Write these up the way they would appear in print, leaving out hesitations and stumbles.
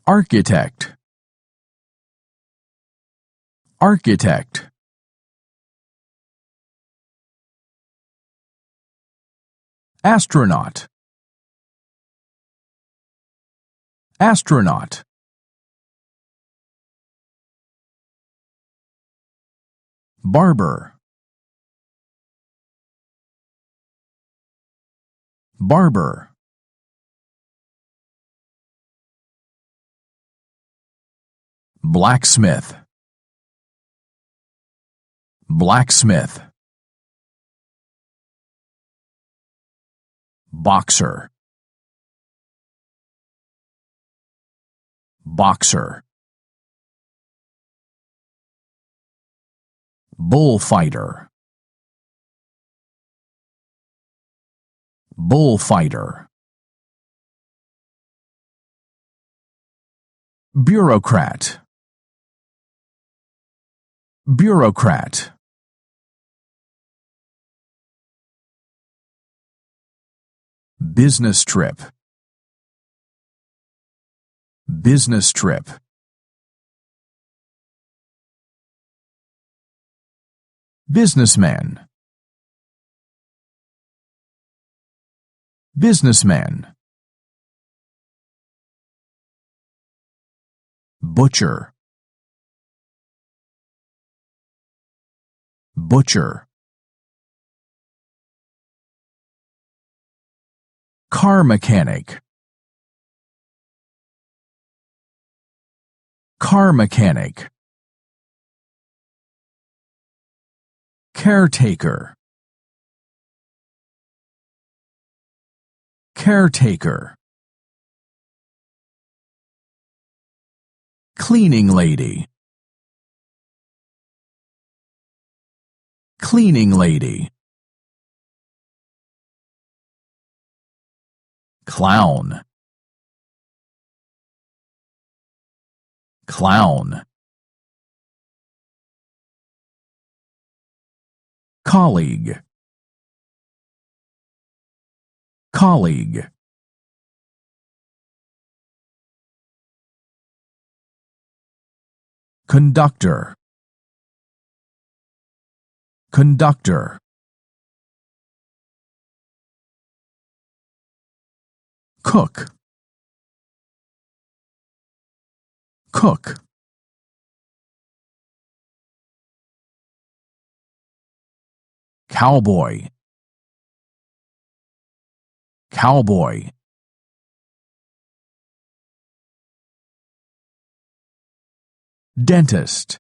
architect, architect. Astronaut, astronaut. Barber, barber. Blacksmith, blacksmith. Boxer, boxer. Bullfighter, bullfighter. Bureaucrat, bureaucrat. Business trip, business trip. Businessman, businessman. Butcher, butcher. Car mechanic, car mechanic. Caretaker, caretaker. Cleaning lady, cleaning lady. Clown, clown. Colleague, colleague. Conductor, conductor. Cook, cook. Cowboy, cowboy. Dentist,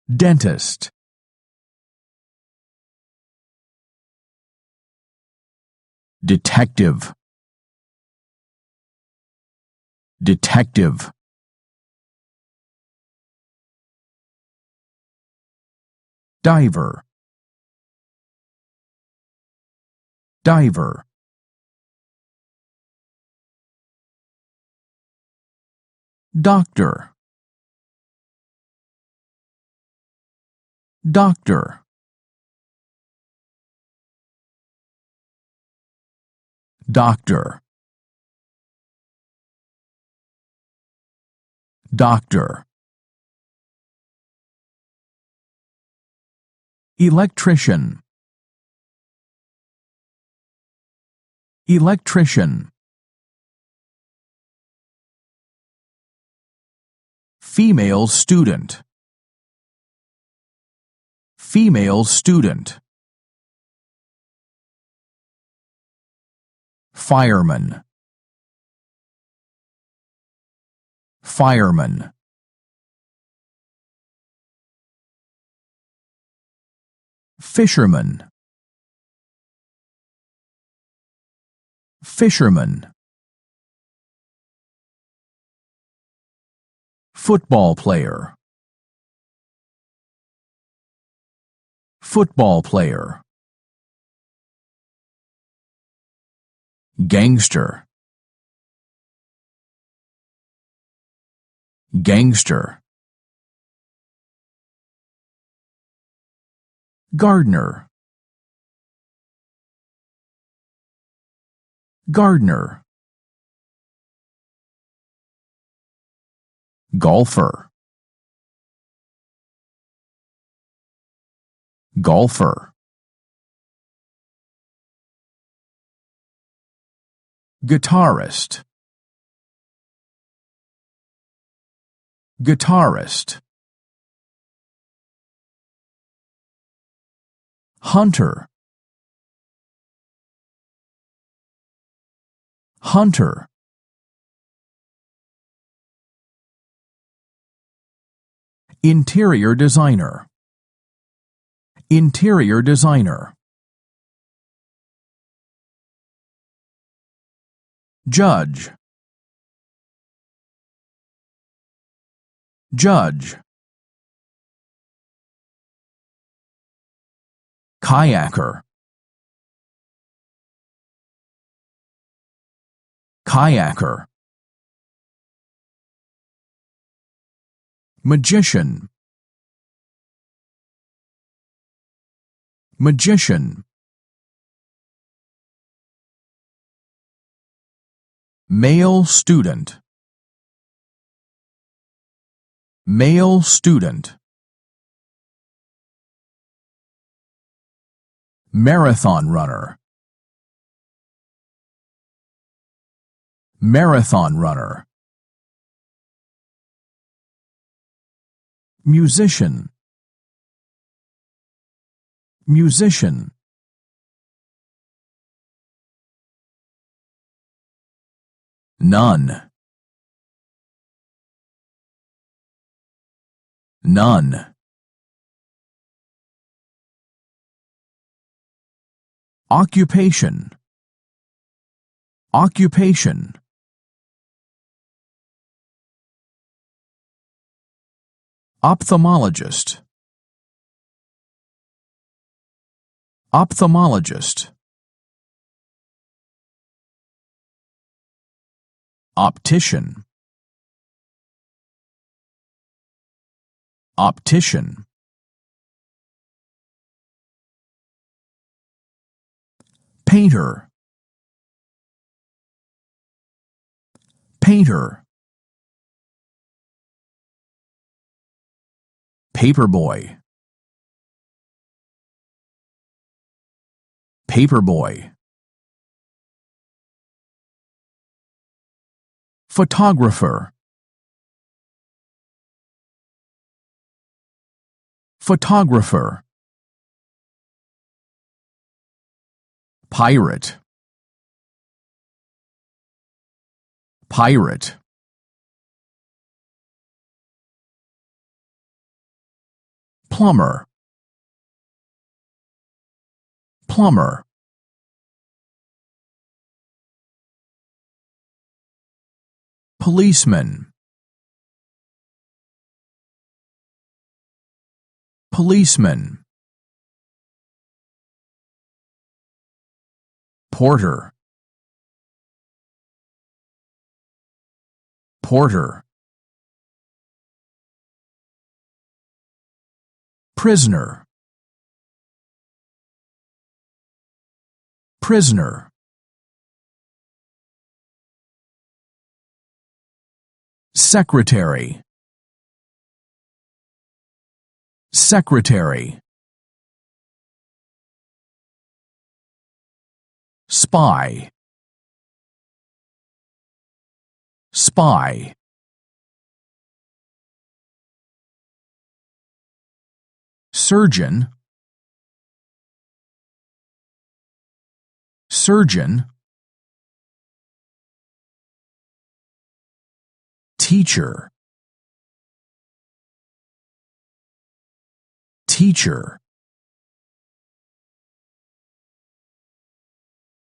dentist. Detective, detective. Diver, diver. Doctor, doctor. Doctor, doctor. Electrician, electrician. Female student, female student. Fireman, fireman. Fisherman, fisherman. Football player, football player. Gangster, gangster. Gardener, gardener. golfer, golfer, guitarist, guitarist, hunter, hunter, interior designer, interior designer, judge, judge, kayaker, kayaker, magician, magician, male student, male student, marathon runner, marathon runner, musician, musician, none, none, occupation, occupation, ophthalmologist, ophthalmologist, optician, optician, painter, painter, paperboy, paperboy, photographer, photographer, pirate, pirate, plumber, plumber, policeman, policeman, porter, porter, prisoner, prisoner, secretary, secretary, spy, spy, surgeon, surgeon, teacher, teacher,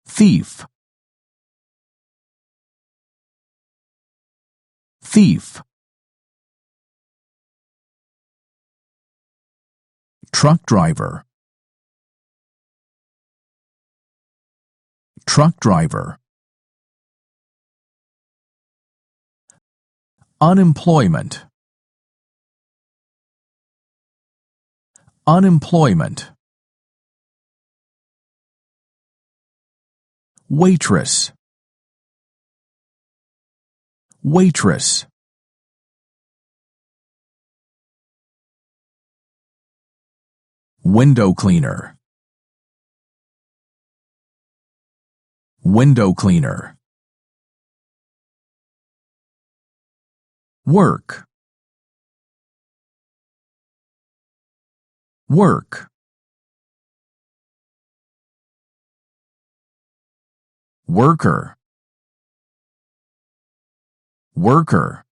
thief, thief, truck driver, truck driver, unemployment, unemployment, waitress, waitress, window cleaner, window cleaner. Work, work. Worker, worker.